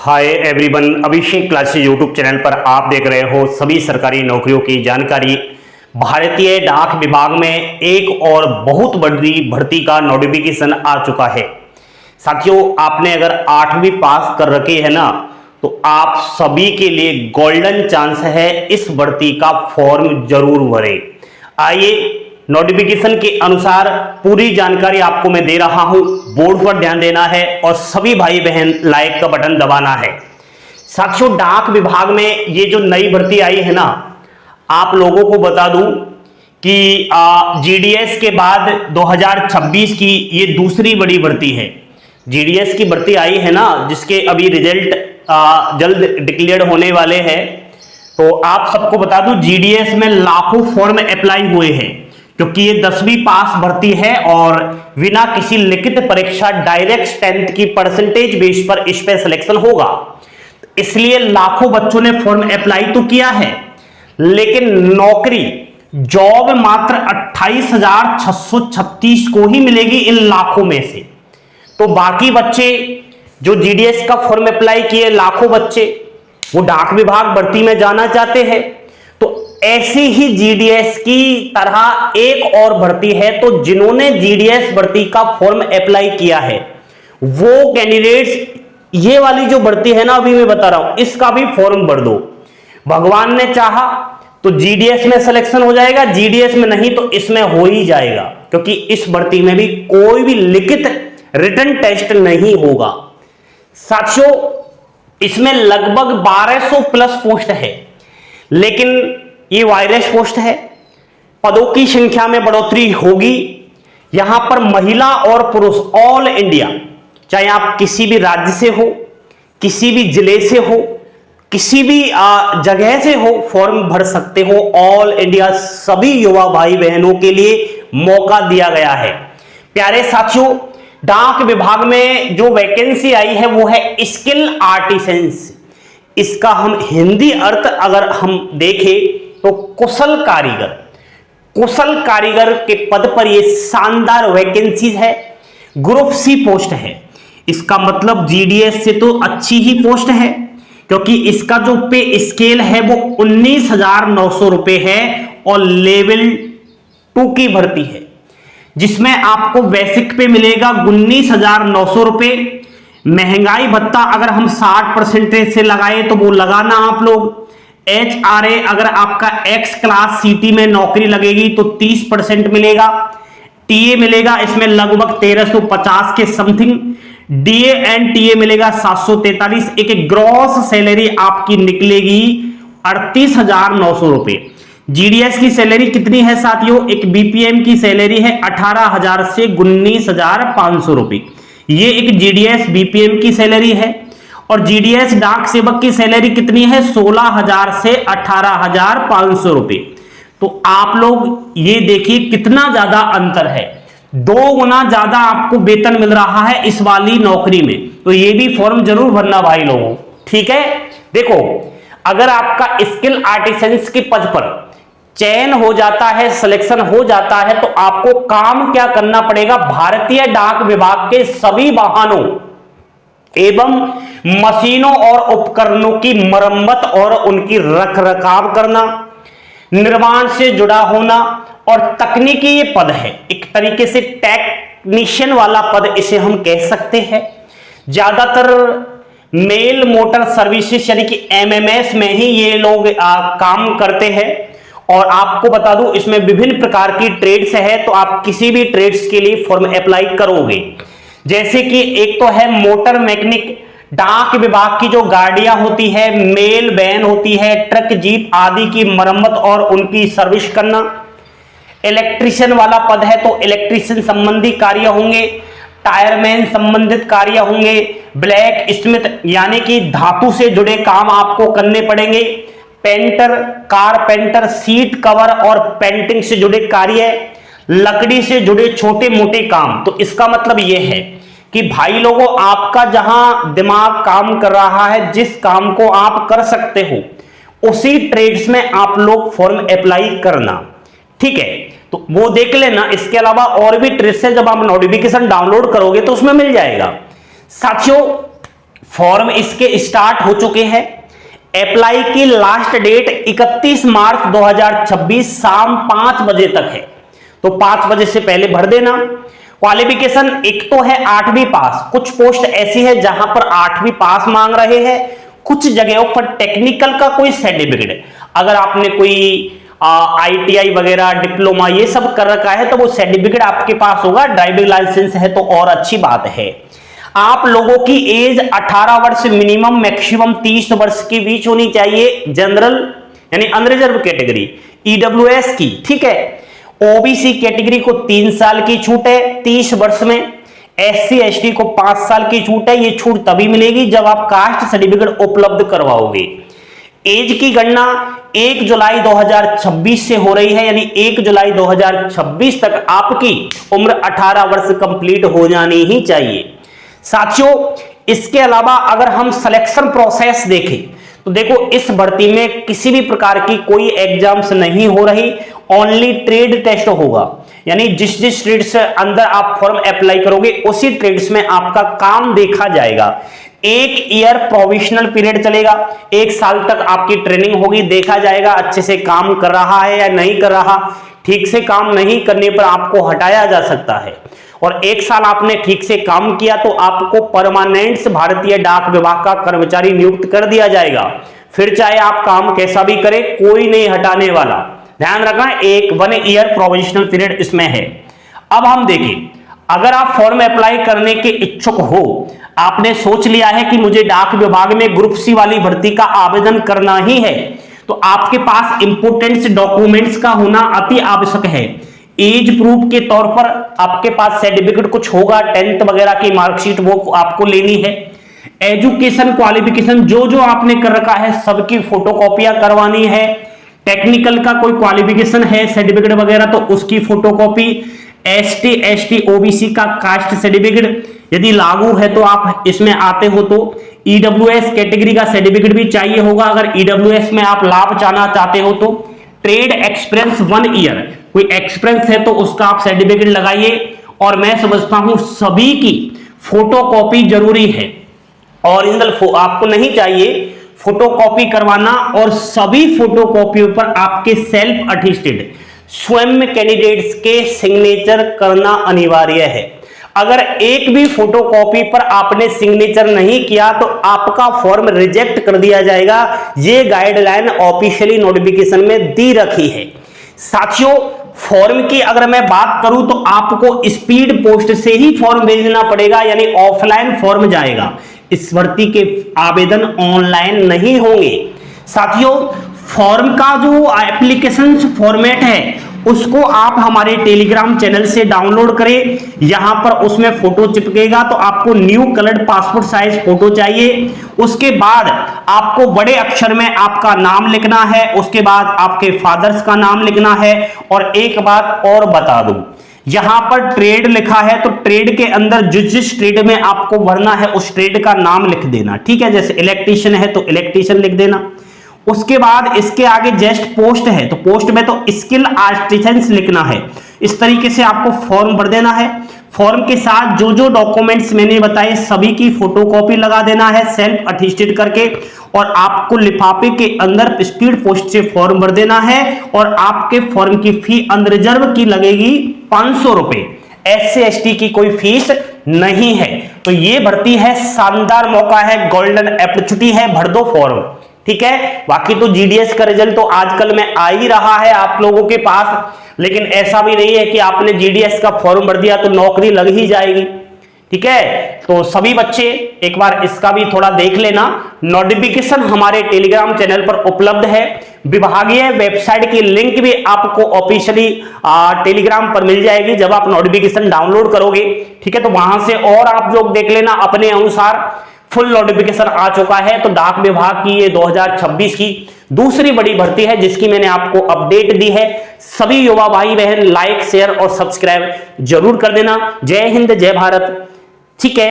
Hi everyone, अभिषेक classes YouTube channel पर आप देख रहे हो सभी सरकारी नौकरियों की जानकारी। भारतीय डाक विभाग में एक और बहुत बड़ी भर्ती का नोटिफिकेशन आ चुका है। साथियों, आपने अगर 8वीं पास कर रखी है ना, तो आप सभी के लिए गोल्डन चांस है, इस भर्ती का फॉर्म जरूर भरें। आइए नोटिफिकेशन के अनुसार पूरी जानकारी आपको मैं दे रहा हूं। बोर्ड पर ध्यान देना है और सभी भाई बहन लाइक का बटन दबाना है। साथियों, डाक विभाग में ये जो नई भर्ती आई है ना, आप लोगों को बता दूं कि जीडीएस के बाद 2026 की ये दूसरी बड़ी भर्ती है। जीडीएस की भर्ती आई है ना, जिसके अभी रिजल्ट जल्द डिक्लेयर होने वाले हैं। तो आप सबको बता दूं, जीडीएस में लाखों फॉर्म अप्लाई हुए हैं, क्योंकि ये 10वीं पास भर्ती है और बिना किसी लिखित परीक्षा डायरेक्ट 10th की परसेंटेज बेस पर इस पे सिलेक्शन होगा। इसलिए लाखों बच्चों ने फॉर्म अप्लाई तो किया है, लेकिन नौकरी जॉब मात्र 28,636 को ही मिलेगी इन लाखों में से। तो बाकी बच्चे जो जीडीएस का फॉर्म अप्लाई किए, लाखों बच्चे वो डाक विभाग भर्ती में जाना चाहते हैं। तो ऐसी ही जीडीएस की तरह एक और भर्ती है, तो जिन्होंने जीडीएस भर्ती का फॉर्म अप्लाई किया है वो कैंडिडेट्स ये वाली जो भर्ती है ना, अभी मैं बता रहा हूं, इसका भी फॉर्म भर दो। भगवान ने चाहा तो जीडीएस में सिलेक्शन हो जाएगा, जीडीएस में नहीं तो इसमें हो ही जाएगा, क्योंकि इस भर्ती में भी कोई भी लिखित रिटन टेस्ट नहीं होगा। साथियों, इसमें लगभग 1200 प्लस पोस्ट है, लेकिन ये वायरस पोस्ट है। पदों की संख्या में बढ़ोतरी होगी। यहां पर महिला और पुरुष ऑल इंडिया, चाहे आप किसी भी राज्य से हो, किसी भी जिले से हो, किसी भी जगह से हो, फॉर्म भर सकते हो। ऑल इंडिया सभी युवा भाई बहनों के लिए मौका दिया गया है। प्यारे साथियों, डाक विभाग में जो वैकेंसी आई है वो है स्किल आर्टिसंस। इसका हम हिंदी अर्थ अगर हम देखें तो कुशल कारीगर। कुशल कारीगर के पद पर ये शानदार वैकेंसी है। ग्रुप सी पोस्ट है। इसका मतलब जीडीएस से तो अच्छी ही पोस्ट है, क्योंकि इसका जो पे स्केल है वो 19,900 रुपए है और लेवल 2 की भर्ती है, जिसमें आपको बेसिक पे मिलेगा 19,900 रुपए। महंगाई भत्ता अगर हम 60% से लगाए तो वो लगाना आप लोग। HRA अगर आपका एक्स क्लास सीटी में नौकरी लगेगी तो 30% मिलेगा। टीए मिलेगा इसमें लगभग 1350 के समथिंग। डीए एंड टीए मिलेगा 743। एक ग्रॉस सैलरी आपकी निकलेगी 38,900 रुपए। जीडीएस की सैलरी कितनी है साथियों? एक बीपीएम की सैलरी है 18,000 से 19,500 रुपए। ये एक जीडीएस बीपीएम की सैलरी है। और जीडीएस डाक सेवक की सैलरी कितनी है? 16,000 से 18,500 रुपए। तो आप लोग ये देखिए कितना ज्यादा अंतर है। 2 गुना ज्यादा आपको वेतन मिल रहा है इस वाली नौकरी में। तो ये भी फॉर्म जरूर भरना भाई लोगों, ठीक है। देखो, अगर आपका स्किल आर्टिसंस के पद पर चयन हो जाता है, सिलेक्शन हो जाता है, तो आपको काम क्या करना पड़ेगा? भारतीय डाक विभाग के सभी वाहनों एवं मशीनों और उपकरणों की मरम्मत और उनकी रखरखाव करना, निर्माण से जुड़ा होना और तकनीकी ये पद है। एक तरीके से टेक्नीशियन वाला पद इसे हम कह सकते हैं। ज्यादातर मेल मोटर सर्विसेज यानी कि एमएमएस में ही ये लोग काम करते हैं। और आपको बता दूं, इसमें विभिन्न प्रकार की ट्रेड्स है, तो आप किसी भी ट्रेड्स के लिए फॉर्म अप्लाई करोगे। जैसे कि एक तो है मोटर मैकेनिक। डाक विभाग की जो गाड़ियां होती है, मेल वैन होती है, ट्रक जीप आदि की मरम्मत और उनकी सर्विस करना। इलेक्ट्रीशियन वाला पद है, तो इलेक्ट्रीशियन संबंधी कार्य होंगे। टायरमैन संबंधित कार्य होंगे। ब्लैक स्मिथ यानी कि धातु से जुड़े काम आपको करने पड़ेंगे। पेंटर, कारपेंटर, सीट कवर और पेंटिंग से जुड़े कार्य, लकड़ी से जुड़े छोटे मोटे काम। तो इसका मतलब यह है कि भाई लोगों, आपका जहां दिमाग काम कर रहा है, जिस काम को आप कर सकते हो, उसी ट्रेड्स में आप लोग फॉर्म अप्लाई करना, ठीक है। तो वो देख लेना। इसके अलावा और भी ट्रेड्स है, जब आप नोटिफिकेशन डाउनलोड करोगे तो उसमें मिल जाएगा। साथियों, फॉर्म इसके स्टार्ट हो चुके हैं। अप्लाई की लास्ट डेट 31 मार्च 2026 शाम 5 बजे तक है, तो 5 बजे से पहले भर देना। क्वालिफिकेशन एक तो है 8वीं पास, कुछ पोस्ट ऐसी है जहां पर 8वीं पास मांग रहे हैं, कुछ जगहों पर टेक्निकल का कोई सर्टिफिकेट, अगर आपने कोई ITI वगैरह डिप्लोमा ये सब कर रखा है तो वो सर्टिफिकेट आपके पास होगा, ड्राइविंग लाइसेंस है तो और अच्छी बात है। आप लोगों की एज 18 वर्ष मिनिमम, मैक्सिमम 30 वर्ष के बीच होनी चाहिए। जनरल यानी अनरिजर्व कैटेगरी EWS की, ठीक है। OBC कैटेगरी को 3 साल की छूट है 30 वर्ष में। SC ST को 5 साल की छूट है। ये छूट तभी मिलेगी जब आप कास्ट सर्टिफिकेट उपलब्ध करवाओगे। एज की गणना 1 जुलाई 2026 से हो रही है, यानी 1 जुलाई 2026 तक आपकी उम्र 18 वर्ष कंप्लीट हो जानी ही चाहिए। साथियों, इसके अलावा अगर हम सिलेक्शन प्रोसेस देखें तो देखो, इस भर्ती में किसी भी प्रकार की कोई एग्जाम्स नहीं हो रही, ओनली ट्रेड टेस्ट होगा। यानी जिस जिस ट्रेड्स अंदर आप फॉर्म अप्लाई करोगे उसी ट्रेड्स में आपका काम देखा जाएगा। 1 ईयर प्रोविजनल पीरियड चलेगा, 1 साल तक आपकी ट्रेनिंग होगी, देखा जाएगा अच्छे से काम कर रहा है या नहीं कर रहा। ठीक से काम नहीं करने पर आपको हटाया जा सकता है, और 1 साल आपने ठीक से काम किया तो आपको परमानेंट भारतीय डाक विभाग का कर्मचारी नियुक्त कर दिया जाएगा। फिर चाहे आप काम कैसा भी करें, कोई नहीं हटाने वाला। ध्यान रखना, 1 ईयर प्रोविजनल पीरियड इसमें है। अब हम देखें, अगर आप फॉर्म अप्लाई करने के इच्छुक हो, आपने सोच लिया है कि मुझे डाक विभाग में ग्रुप सी वाली भर्ती का आवेदन करना ही है, तो आपके पास इंपोर्टेंट डॉक्यूमेंट्स का होना अति आवश्यक है। एज प्रूफ के तौर पर आपके पास सर्टिफिकेट कुछ होगा, 10th वगैरह की मार्कशीट वो आपको लेनी है। एजुकेशन क्वालिफिकेशन जो आपने कर रखा है सबकी फोटोकॉपियां करवानी है। टेक्निकल का कोई क्वालिफिकेशन है सर्टिफिकेट वगैरह तो उसकी फोटोकॉपी। ST ST OBC का कास्ट सर्टिफिकेट यदि लागू है तो आप इसमें आते हो तो EWS कैटेगरी का सर्टिफिकेट भी चाहिए होगा, अगर EWS में आप लाभ चाहना चाहते हो तो। ट्रेड एक्सपीरियंस 1 ईयर, कोई एक्सपीरियंस है तो उसका आप सर्टिफिकेट लगाइए। और मैं समझता हूं सभी की फोटोकॉपी जरूरी है, ओरिजिनल आपको नहीं चाहिए, फोटोकॉपी करवाना। और सभी फोटोकॉपियों पर आपके सेल्फ अटेस्टेड स्वयं कैंडिडेट्स के सिग्नेचर करना अनिवार्य है। अगर एक भी फोटोकॉपी पर आपने सिग्नेचर नहीं किया तो आपका फॉर्म रिजेक्ट कर दिया जाएगा। ये गाइडलाइन ऑफिशियली नोटिफिकेशन में दी रखी है। साथियों, फॉर्म की अगर मैं बात करूं तो आपको स्पीड पोस्ट से ही फॉर्म भेजना पड़ेगा, यानी ऑफलाइन फॉर्म जाएगा। इस भर्ती के आवेदन ऑनलाइन नहीं होंगे। साथियों, फॉर्म का जो एप्लीकेशन फॉर्मेट है उसको आप हमारे टेलीग्राम चैनल से डाउनलोड करें। यहां पर उसमें फोटो चिपकेगा, तो आपको new coloured passport size photo चाहिए। उसके बाद आपको बड़े अक्षर में आपका नाम लिखना है, उसके बाद आपके फादर्स का नाम लिखना है। और एक बात और बता दूं, यहां पर ट्रेड लिखा है तो ट्रेड के अंदर जिस ट्रेड में आपको भरना है उस ट्रेड का नाम लिख देना, ठीक है। जैसे इलेक्ट्रीशियन है तो इलेक्ट्रीशियन लिख देना। उसके बाद इसके आगे जस्ट पोस्ट है तो पोस्ट में तो स्किल आर्टिसंस लिखना है। इस तरीके से आपको फॉर्म भर देना है। फॉर्म के साथ जो डॉक्यूमेंट्स मैंने बताए सभी की फोटोकॉपी लगा देना है सेल्फ अटेस्टेड करके, और आपको लिफाफे के अंदर स्पीड पोस्ट से फॉर्म भर देना है। और आपके फॉर्म की फी अनरिजर्व की लगेगी 500 रुपए। SC ST की कोई फीस नहीं है। तो ये भर्ती है, शानदार मौका है, गोल्डन अपॉर्चुनिटी है, भर दो फॉर्म, ठीक है। बाकी तो GDS का रिजल्ट तो आजकल में आ ही रहा है आप लोगों के पास, लेकिन ऐसा भी नहीं है कि आपने GDS का फॉर्म भर दिया तो नौकरी लग ही जाएगी, ठीक है। तो सभी बच्चे एक बार इसका भी थोड़ा देख लेना। नोटिफिकेशन हमारे टेलीग्राम चैनल पर उपलब्ध है। विभागीय वेबसाइट की लिंक भी आपको ऑफिशियली टेलीग्राम पर मिल जाएगी जब आप नोटिफिकेशन डाउनलोड करोगे, ठीक है। तो वहां से और आप लोग देख लेना अपने अनुसार। फुल नोटिफिकेशन आ चुका है। तो डाक विभाग की ये 2026 की दूसरी बड़ी भर्ती है जिसकी मैंने आपको अपडेट दी है। सभी युवा भाई बहन लाइक शेयर और सब्सक्राइब जरूर कर देना। जय हिंद, जय भारत, ठीक है।